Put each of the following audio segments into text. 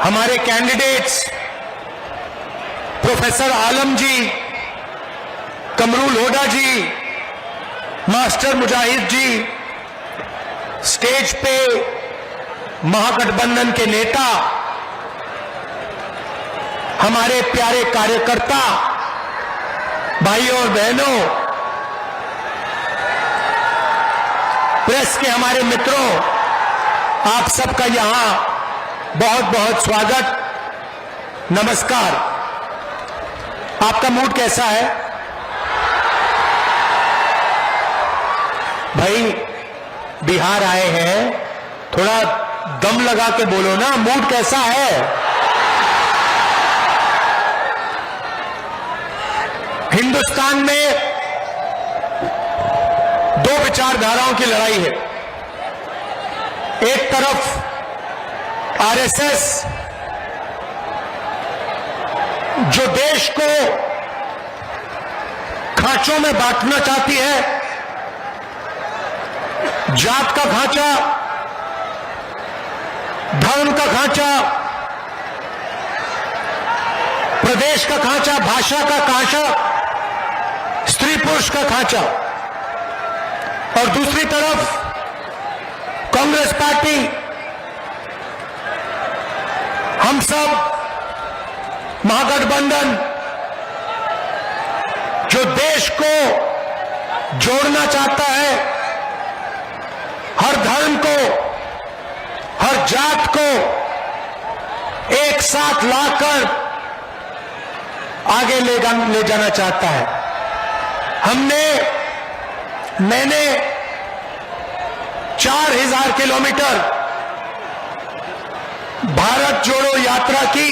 हमारे candidates professor आलम जी, कमरू लोढ़ा जी, master मुजाहिद जी, stage पे महागठबंधन के नेता, हमारे प्यारे कार्यकर्ता भाइयों और बहनों, प्रेस के हमारे मित्रों, आप सबका यहां बहुत बहुत स्वागत, नमस्कार। आपका मूड कैसा है भाई? बिहार आए हैं, थोड़ा दम लगा के बोलो ना, मूड कैसा है? हिंदुस्तान में दो विचारधाराओं की लड़ाई है। एक तरफ आरएसएस जो देश को खांचों में बांटना चाहती है, जात का खांचा, धर्म का खांचा, प्रदेश का खांचा, भाषा का खांचा, स्त्री पुरुष का खांचा। और दूसरी तरफ कांग्रेस पार्टी, हम सब महागठबंधन जो देश को जोड़ना चाहता है, हर धर्म को, हर जात को एक साथ लाकर आगे ले जाना चाहता है। मैंने 4000 किलोमीटर भारत जोड़ो यात्रा की,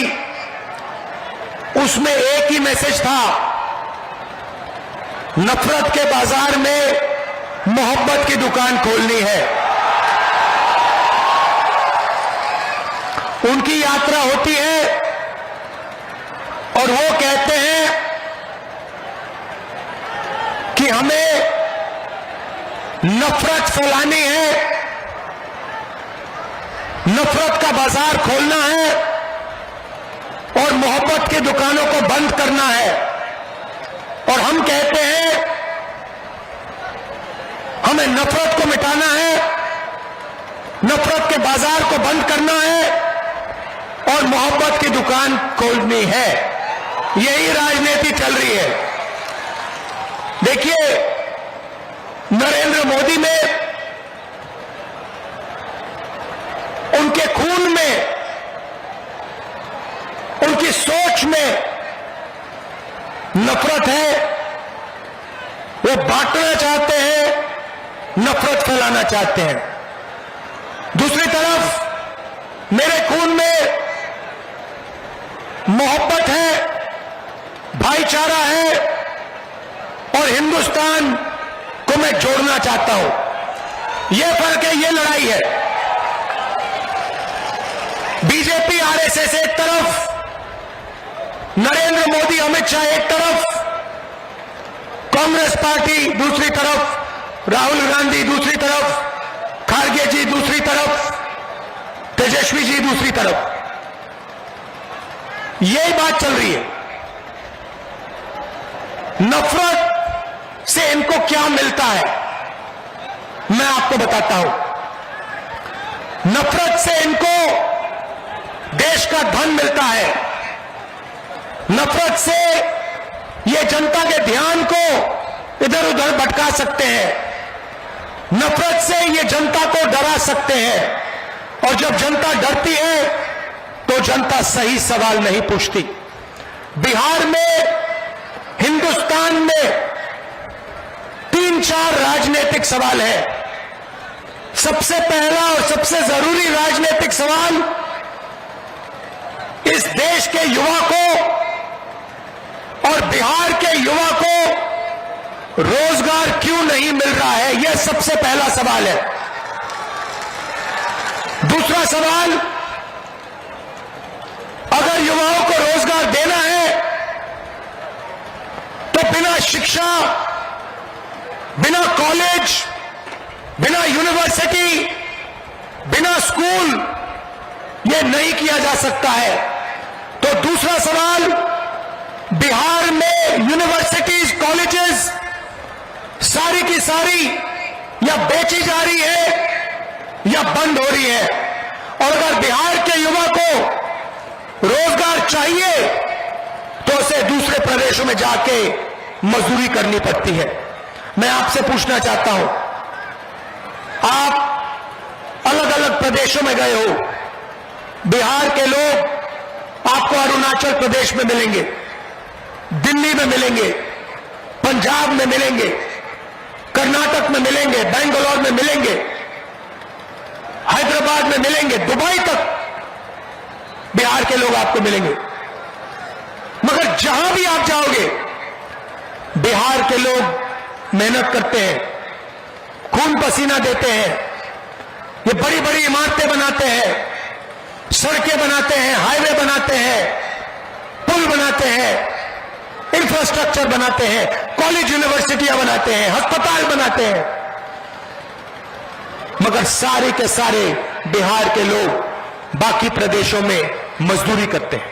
उसमें एक ही मैसेज था, नफरत के बाजार में मोहब्बत की दुकान खोलनी है। उनकी यात्रा होती है और वो कहते हैं कि हमें नफरत फैलानी है, नफरत का बाजार खोलना है और मोहब्बत की दुकानों को बंद करना है। और हम कहते हैं हमें नफरत को मिटाना है, नफरत के बाजार को बंद करना है और मोहब्बत की दुकान खोलनी है। यही राजनीति चल रही है। देखिए, नरेंद्र मोदी में, उनके खून में, उनकी सोच में नफरत है। वो बांटना चाहते हैं, नफरत फैलाना चाहते हैं। दूसरी तरफ मेरे खून में मोहब्बत है, भाईचारा है और हिंदुस्तान को मैं जोड़ना चाहता हूं। यह फर्क है, यह लड़ाई है। बीजेपी आरएसएस एक तरफ, नरेंद्र मोदी अमित शाह एक तरफ, कांग्रेस पार्टी दूसरी तरफ, राहुल गांधी दूसरी तरफ, खारगे जी दूसरी तरफ, तेजस्वी जी दूसरी तरफ। यही बात चल रही है। नफरत से इनको क्या मिलता है, मैं आपको बताता हूं। नफरत से इनको देश का धन मिलता है। नफरत से ये जनता के ध्यान को इधर उधर भटका सकते हैं। नफरत से ये जनता को डरा सकते हैं। और जब जनता डरती है तो जनता सही सवाल नहीं पूछती। बिहार में, हिंदुस्तान में 3-4 राजनीतिक सवाल है। सबसे पहला और सबसे जरूरी राजनीतिक सवाल, इस देश के युवा को और बिहार के युवा को रोजगार क्यों नहीं मिल रहा है, यह सबसे पहला सवाल है। दूसरा सवाल, अगर युवाओं को रोजगार देना है तो बिना शिक्षा, बिना कॉलेज, बिना यूनिवर्सिटी, बिना स्कूल यह नहीं किया जा सकता है। तो दूसरा सवाल, बिहार में यूनिवर्सिटीज, कॉलेजेस सारी की सारी या बेची जा रही है या बंद हो रही है। और अगर बिहार के युवा को रोजगार चाहिए तो उसे दूसरे प्रदेशों में जाके मजदूरी करनी पड़ती है। मैं आपसे पूछना चाहता हूं, आप अलग अलग प्रदेशों में गए हो, बिहार के लोग आपको अरुणाचल प्रदेश में मिलेंगे, दिल्ली में मिलेंगे, पंजाब में मिलेंगे, कर्नाटक में मिलेंगे, बेंगलोर में मिलेंगे, हैदराबाद में मिलेंगे, दुबई तक बिहार के लोग आपको मिलेंगे। मगर जहां भी आप जाओगे, बिहार के लोग मेहनत करते हैं, खून पसीना देते हैं, ये बड़ी बड़ी इमारतें बनाते हैं, सड़कें बनाते हैं, हाईवे बनाते हैं, पुल बनाते हैं, इंफ्रास्ट्रक्चर बनाते हैं, कॉलेज यूनिवर्सिटियां बनाते हैं, अस्पताल बनाते हैं। मगर सारे के सारे बिहार के लोग बाकी प्रदेशों में मजदूरी करते हैं।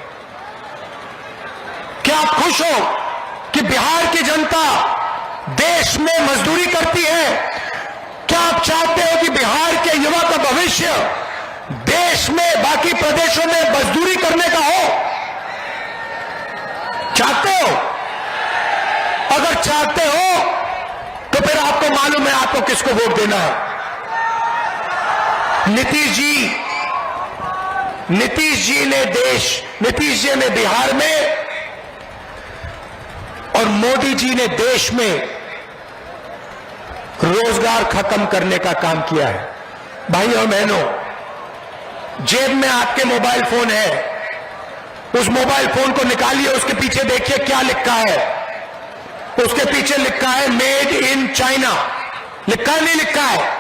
क्या आप खुश हो कि बिहार की जनता देश में मजदूरी करती है? क्या आप चाहते हो कि बिहार के युवा का भविष्य देश में बाकी प्रदेशों में मजदूरी करने का हो? चाहते हो? अगर चाहते हो तो फिर आपको मालूम है आपको किसको वोट देना है। नीतीश जी ने बिहार में और मोदी जी ने देश में रोजगार खत्म करने का काम किया है। भाई और बहनों, जेब में आपके मोबाइल फोन है, उस मोबाइल फोन को निकालिए, उसके पीछे देखिए क्या लिखा है। उसके पीछे लिखा है मेड इन चाइना। लिखा है नहीं लिखा है?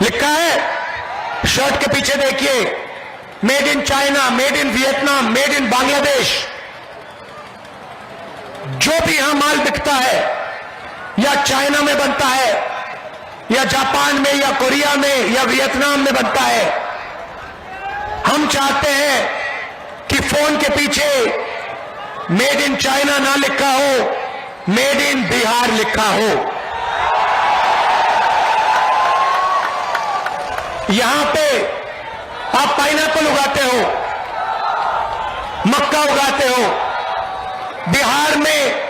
लिखा है। शर्ट के पीछे देखिए made in China, made in Vietnam, made in Bangladesh. जो भी यहां माल बिकता है या चाइना में बनता है या जापान में या कोरिया में या वियतनाम में बनता है। हम चाहते हैं कि फोन के पीछे मेड इन चाइना ना लिखा हो, मेड इन बिहार लिखा हो। यहां पे आप पाइनएप्पल उगाते हो, मक्का उगाते हो, बिहार में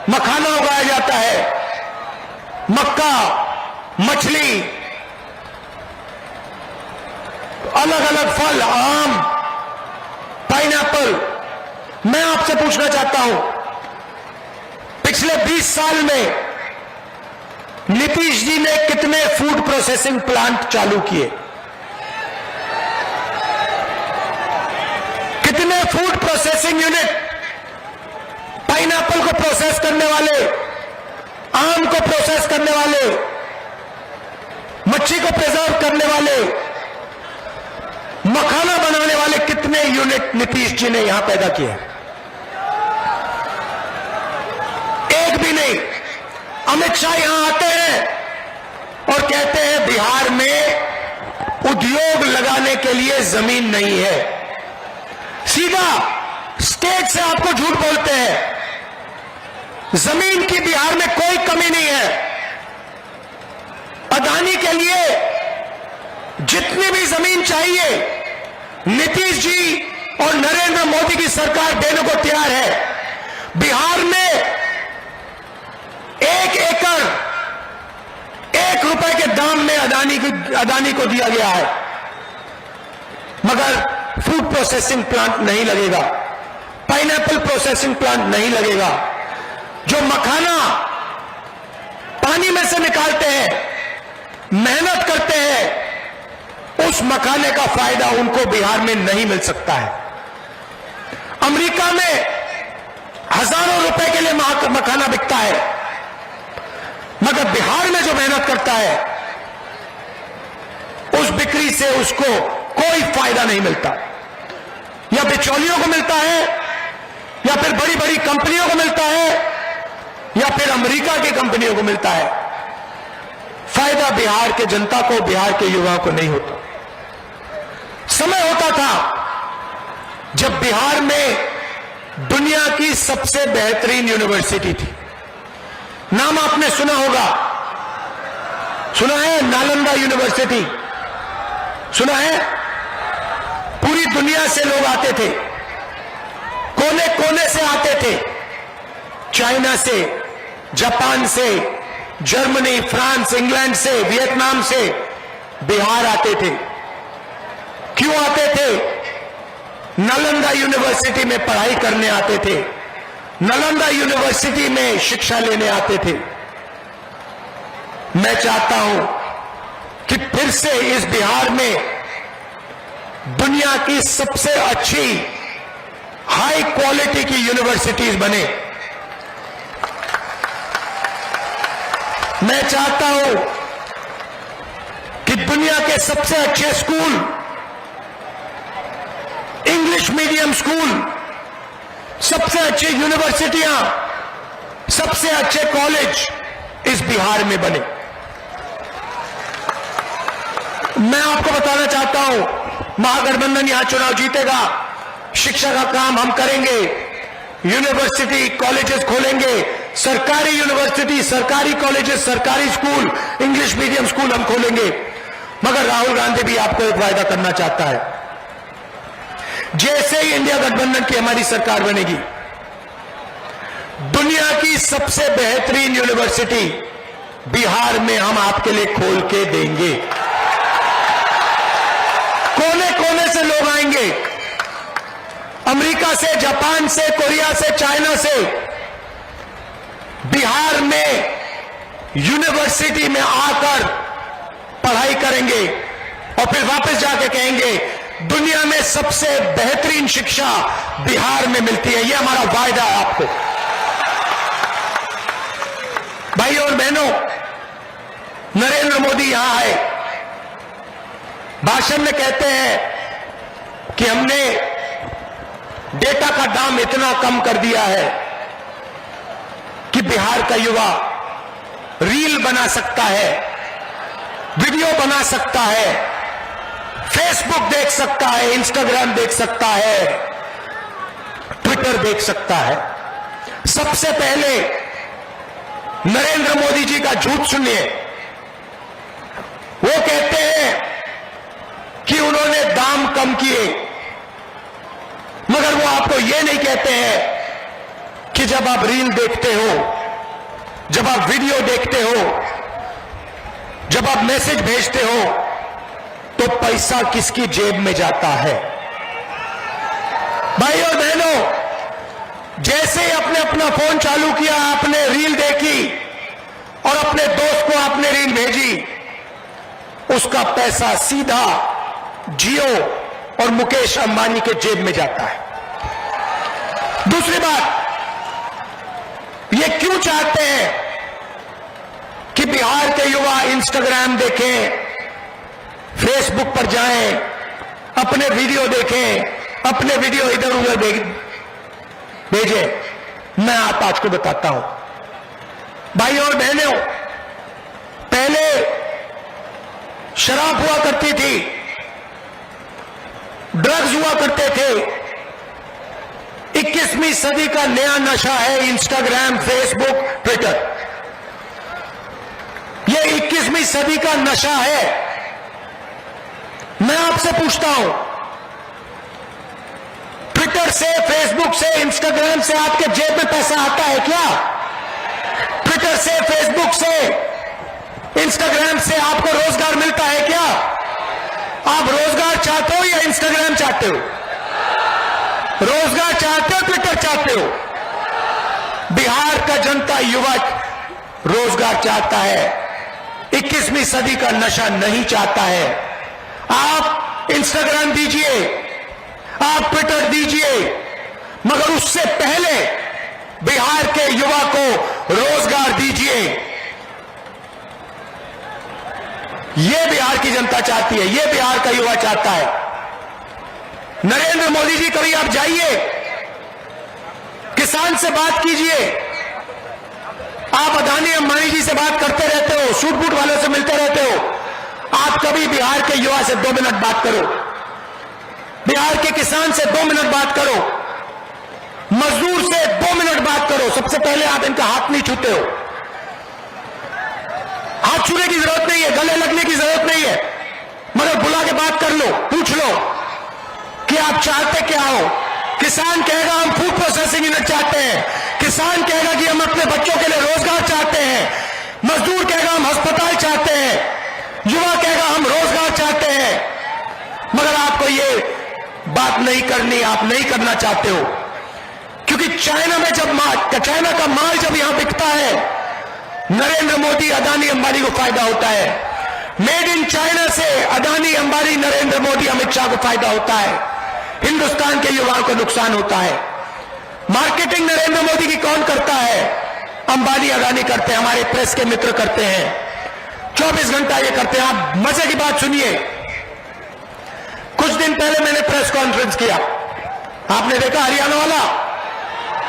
मखाना उगाया जाता है, मक्का, मछली, अलग अलग फल, आम, पाइनएप्पल। मैं आपसे पूछना चाहता हूं, पिछले 20 साल में नीतीश जी ने कितने फूड प्रोसेसिंग प्लांट चालू किए? कितने फूड प्रोसेसिंग यूनिट, पाइनएप्पल को प्रोसेस करने वाले, आम को प्रोसेस करने वाले, मच्छी को प्रिजर्व करने वाले, मखाना बनाने वाले कितने यूनिट नीतीश जी ने यहां पैदा किए? एक भी नहीं। अमित शाह यहां आते हैं और कहते हैं बिहार में उद्योग लगाने के लिए जमीन नहीं है। सीधा स्टेट से आपको झूठ बोलते हैं। जमीन की बिहार में कोई कमी नहीं है। अदानी के लिए जितनी भी जमीन चाहिए नीतीश जी और नरेंद्र मोदी की सरकार देने को तैयार है। बिहार में 1 एकड़ 1 रुपए के दाम में अदानी को दिया गया है, मगर फूड प्रोसेसिंग प्लांट नहीं लगेगा, पाइनएप्पल प्रोसेसिंग प्लांट नहीं लगेगा। जो मखाना पानी में से निकालते हैं, मेहनत करते हैं, उस मखाने का फायदा उनको बिहार में नहीं मिल सकता है। अमेरिका में हजारों रुपए के लिए मखाना बिकता है, मगर बिहार में जो मेहनत करता है उस बिक्री से उसको कोई फायदा नहीं मिलता। या बिचौलियों को मिलता है, या फिर बड़ी बड़ी कंपनियों को मिलता है, या फिर अमेरिका की कंपनियों को मिलता है। फायदा बिहार के जनता को, बिहार के युवाओं को नहीं होता। समय होता था जब बिहार में दुनिया की सबसे बेहतरीन यूनिवर्सिटी थी। नाम आपने सुना होगा, सुना है? नालंदा यूनिवर्सिटी सुना है? पूरी दुनिया से लोग आते थे, कोने कोने से आते थे, चाइना से, जापान से, जर्मनी, फ्रांस, इंग्लैंड से, वियतनाम से बिहार आते थे। क्यों आते थे? नालंदा यूनिवर्सिटी में पढ़ाई करने आते थे, नालंदा यूनिवर्सिटी में शिक्षा लेने आते थे। मैं चाहता हूं कि फिर से इस बिहार में दुनिया की सबसे अच्छी हाई क्वालिटी की यूनिवर्सिटीज बने। मैं चाहता हूं कि दुनिया के सबसे अच्छे स्कूल, इंग्लिश मीडियम स्कूल, सबसे अच्छी यूनिवर्सिटियां, सबसे अच्छे कॉलेज इस बिहार में बने। मैं आपको बताना चाहता हूं, महागठबंधन यहां चुनाव जीतेगा, शिक्षा का काम हम करेंगे, यूनिवर्सिटी कॉलेजेस खोलेंगे, सरकारी यूनिवर्सिटी, सरकारी कॉलेजेस, सरकारी स्कूल, इंग्लिश मीडियम स्कूल हम खोलेंगे। मगर राहुल गांधी भी आपको एक वायदा करना चाहता है, जैसे ही इंडिया गठबंधन की हमारी सरकार बनेगी, दुनिया की सबसे बेहतरीन यूनिवर्सिटी बिहार में हम आपके लिए खोल के देंगे। कोने कोने से लोग आएंगे, अमेरिका से, जापान से, कोरिया से, चाइना से बिहार में यूनिवर्सिटी में आकर पढ़ाई करेंगे और फिर वापस जाके कहेंगे दुनिया में सबसे बेहतरीन शिक्षा बिहार में मिलती है। यह हमारा वायदा है आपको। भाई और बहनों, नरेंद्र मोदी यहां आए, भाषण में कहते हैं कि हमने डेटा का दाम इतना कम कर दिया है कि बिहार का युवा रील बना सकता है, वीडियो बना सकता है, फेसबुक देख सकता है, इंस्टाग्राम देख सकता है, ट्विटर देख सकता है। सबसे पहले नरेंद्र मोदी जी का झूठ सुनिए। वो कहते हैं कि उन्होंने दाम कम किए, मगर वो आपको ये नहीं कहते हैं कि जब आप रील देखते हो, जब आप वीडियो देखते हो, जब आप मैसेज भेजते हो, तो पैसा किसकी जेब में जाता है। भाई और बहनों, जैसे ही आपने अपना फोन चालू किया, आपने रील देखी और अपने दोस्त को आपने रील भेजी, उसका पैसा सीधा जियो और मुकेश अंबानी के जेब में जाता है। दूसरी बात, ये क्यों चाहते हैं कि बिहार के युवा इंस्टाग्राम देखें, फेसबुक पर जाएं, अपने वीडियो देखें, अपने वीडियो इधर उधर भेजें? मैं आप आज को बताता हूं, भाई और बहनों, पहले शराब हुआ करती थी, ड्रग्स हुआ करते थे। 21वीं सदी का नया नशा है इंस्टाग्राम, फेसबुक, ट्विटर। यह 21वीं सदी का नशा है। मैं आपसे पूछता हूं, ट्विटर से, फेसबुक से, इंस्टाग्राम से आपके जेब में पैसा आता है क्या? ट्विटर से, फेसबुक से, इंस्टाग्राम से आपको रोजगार मिलता है क्या? आप रोजगार चाहते हो या इंस्टाग्राम चाहते हो? रोजगार चाहते हो, ट्विटर चाहते हो? बिहार का जनता युवा रोजगार चाहता है, 21वीं सदी का नशा नहीं चाहता है। आप इंस्टाग्राम दीजिए, आप ट्विटर दीजिए, मगर उससे पहले बिहार के युवा को रोजगार दीजिए। यह बिहार की जनता चाहती है, यह बिहार का युवा चाहता है। नरेंद्र मोदी जी, कभी आप जाइए, किसान से बात कीजिए। आप अदानी अंबानी जी से बात करते रहते हो, सूट बूट वालों से मिलते रहते हो। आप कभी बिहार के युवा से 2 मिनट बात करो, बिहार के किसान से 2 मिनट बात करो, मजदूर से 2 मिनट बात करो, सबसे पहले आप इनका हाथ नहीं छूते हो। हाथ छूने की जरूरत नहीं है, गले लगने की जरूरत नहीं है, मगर बुला के बात कर लो, पूछ लो कि आप चाहते क्या हो। किसान कहेगा हम फूड प्रोसेसिंग यूनिट चाहते हैं, किसान कहेगा कि हम अपने बच्चों के लिए रोजगार चाहते हैं, मजदूर कहेगा हम अस्पताल चाहते हैं, युवा कहेगा हम रोजगार चाहते हैं। मगर आपको ये बात नहीं करनी, आप नहीं करना चाहते हो, क्योंकि चाइना में जब चाइना का माल जब यहां बिकता है, नरेंद्र मोदी, अदानी, अंबानी को फायदा होता है। मेड इन चाइना से अदानी, अंबानी, नरेंद्र मोदी, अमित शाह को फायदा होता है, हिंदुस्तान के युवाओं को नुकसान होता है। मार्केटिंग नरेंद्र मोदी की कौन करता है? अंबानी, अदानी करते हैं, हमारे प्रेस के मित्र करते हैं, 24 घंटा ये करते हैं। आप मजे की बात सुनिए, कुछ दिन पहले मैंने प्रेस कॉन्फ्रेंस किया, आपने देखा हरियाणा वाला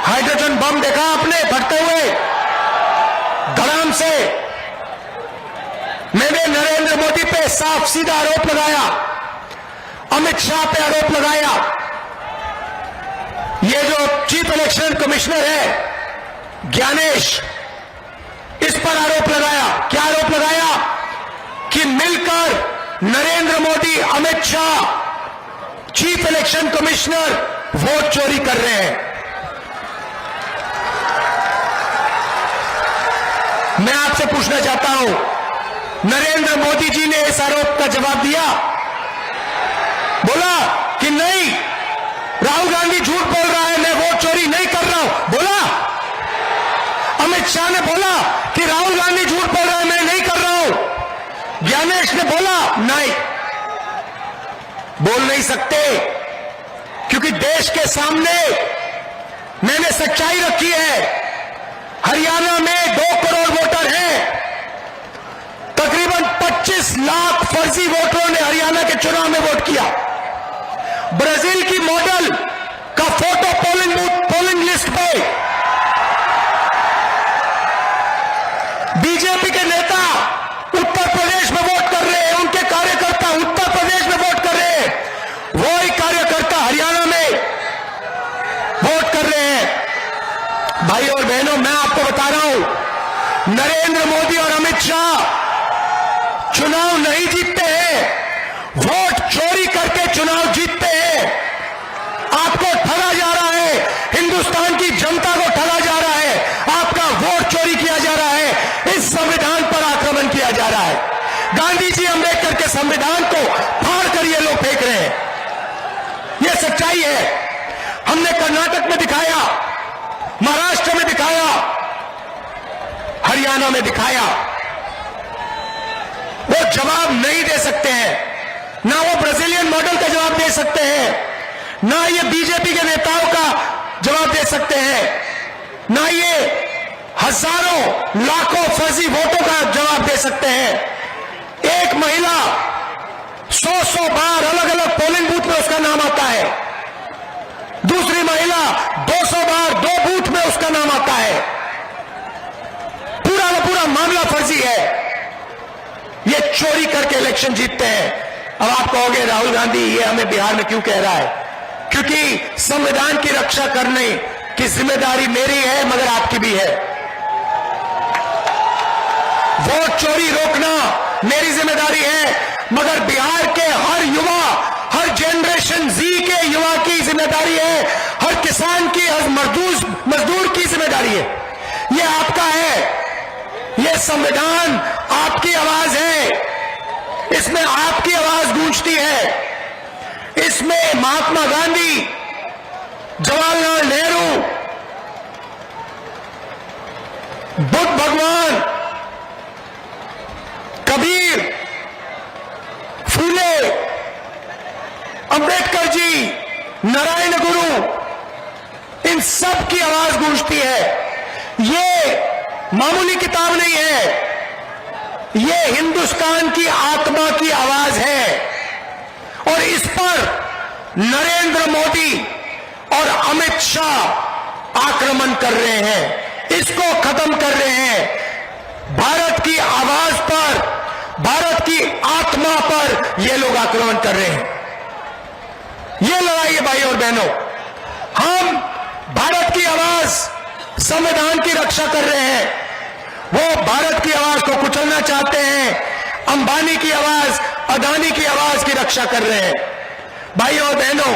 हाइड्रोजन बम देखा आपने फटते हुए धड़ाम से। मैंने नरेंद्र मोदी पे साफ सीधा आरोप लगाया, अमित शाह पे आरोप लगाया, ये जो चीफ इलेक्शन कमिश्नर है ज्ञानेश, इस पर आरोप लगाया। क्या आरोप लगाया? कि मिलकर Narendra Modi, Amit Shah, chief election commissioner vote चोरी कर रहे हैं। मैं आपसे पूछना चाहता हूं, नरेंद्र मोदी जी ने इस आरोप का जवाब दिया? बोला कि नहीं, राहुल गांधी झूठ बोल रहा है, मैं वोट चोरी नहीं कर रहा हूं, बोला? अमित शाह ने बोला कि राहुल गांधी झूठ बोल रहा है, मैं नहीं कर रहा हूं? ज्ञानेश ने बोला नहीं, बोल नहीं सकते, क्योंकि देश के सामने मैंने सच्चाई रखी है। हरियाणा में 2 करोड़ वोटर हैं, तकरीबन 25 लाख फर्जी वोटरों ने हरियाणा के चुनाव में वोट किया। ब्राजील की मॉडल का फोटो पोलिंग लिस्ट पे, बीजेपी के नेता उत्तर प्रदेश में वोट कर रहे हैं, उनके कार्यकर्ता उत्तर प्रदेश में वोट कर रहे हैं, वही कार्यकर्ता हरियाणा में वोट कर रहे हैं। भाई और बहनों, मैं आपको बता रहा हूं, नरेंद्र मोदी और अमित शाह चुनाव नहीं जीतते हैं, वोट चोरी करके चुनाव जीतते हैं। आपको ठगा जा रहा है, हिंदुस्तान की जनता को ठगा जा रहा है, आपका वोट चोरी किया जा रहा है, इस संविधान पर आक्रमण किया जा रहा है। गांधी जी, अंबेडकर के संविधान को फाड़ कर ये लोग फेंक रहे हैं, ये सच्चाई है। हमने कर्नाटक में दिखाया, महाराष्ट्र में दिखाया, हरियाणा में दिखाया। वो जवाब नहीं दे सकते हैं, ना वो ब्राजीलियन मॉडल का जवाब दे सकते हैं, ना ये बीजेपी के नेताओं का जवाब दे सकते हैं, ना ये हजारों लाखों फर्जी वोटों का जवाब दे सकते हैं। एक महिला 100 बार अलग अलग पोलिंग बूथ में उसका नाम आता है, दूसरी महिला 200 बार 2 बूथ में उसका नाम आता है। पूरा का पूरा मामला फर्जी है, ये चोरी करके इलेक्शन जीतते हैं। अब आप कहोगे राहुल गांधी ये हमें बिहार में क्यों कह रहा है? क्योंकि संविधान की रक्षा करने की जिम्मेदारी मेरी है, मगर आपकी भी है। वोट चोरी रोकना मेरी जिम्मेदारी है, मगर बिहार के हर युवा, हर जनरेशन जी के युवा की जिम्मेदारी है, हर किसान की, हर मजदूर की जिम्मेदारी है। ये आपका है, ये संविधान आपकी आवाज है, इसमें आपकी आवाज गूंजती है। इसमें महात्मा गांधी, जवाहरलाल नेहरू, बुद्ध भगवान, कबीर, फूले, अंबेडकर जी, नारायण गुरु, इन सब की आवाज गूंजती है। ये मामूली किताब नहीं है, ये हिंदुस्तान की आत्मा की आवाज है, और इस पर नरेंद्र मोदी और अमित शाह आक्रमण कर रहे हैं, इसको खत्म कर रहे हैं। भारत की आवाज पर, भारत की आत्मा पर ये लोग आक्रमण कर रहे हैं। ये जाइए भाई और बहनों, हम भारत की आवाज, संविधान की रक्षा कर रहे हैं। वो भारत की आवाज को कुचलना चाहते हैं, अंबानी की आवाज, अदानी की आवाज की रक्षा कर रहे हैं। भाई और बहनों,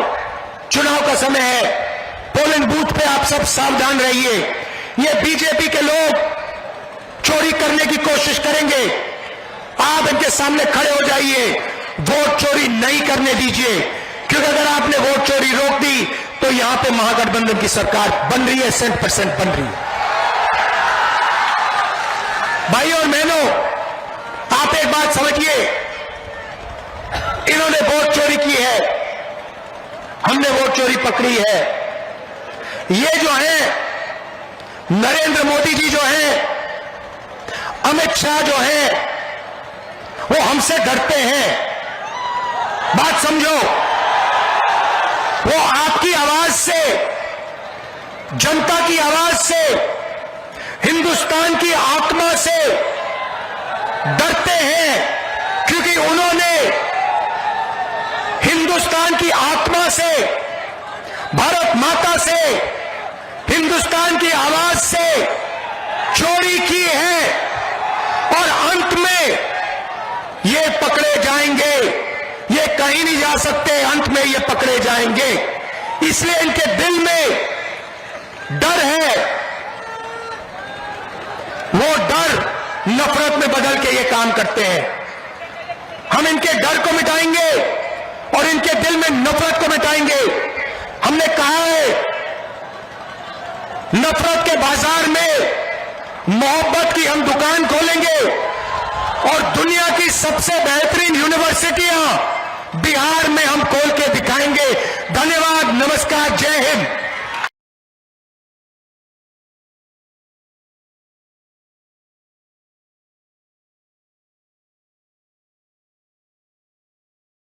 चुनाव का समय है, पोलिंग बूथ पे आप सब सावधान रहिए। ये बीजेपी के लोग चोरी करने की कोशिश करेंगे, आप इनके सामने खड़े हो जाइए, वोट चोरी नहीं करने दीजिए, क्योंकि अगर आपने वोट चोरी रोक दी तो यहां पे महागठबंधन की सरकार बन रही है, 100% बन रही है। भाई और बहनों, आप एक बात समझिए, इन्होंने वोट चोरी की है, हमने वोट चोरी पकड़ी है। ये जो है नरेंद्र मोदी जी जो हैं, अमित शाह जो हैं, वो हमसे डरते हैं। बात समझो, वो आपकी आवाज से, जनता की आवाज से, हिंदुस्तान की आत्मा से डरते हैं, क्योंकि उन्होंने हिंदुस्तान की आत्मा से, भारत माता से, हिंदुस्तान की आवाज से चोरी की है और अंत में ये पकड़े जाएंगे। ये कहीं नहीं जा सकते, अंत में ये पकड़े जाएंगे। इसलिए इनके दिल में डर है, वो डर नफरत में बदल के ये काम करते हैं। हम इनके डर को मिटाएंगे और इनके दिल में नफरत को मिटाएंगे। हमने कहा है, नफरत के बाजार में मोहब्बत की हम दुकान खोलेंगे और दुनिया की सबसे बेहतरीन यूनिवर्सिटियां बिहार में हम खोल के दिखाएंगे। धन्यवाद, नमस्कार, जय हिंद।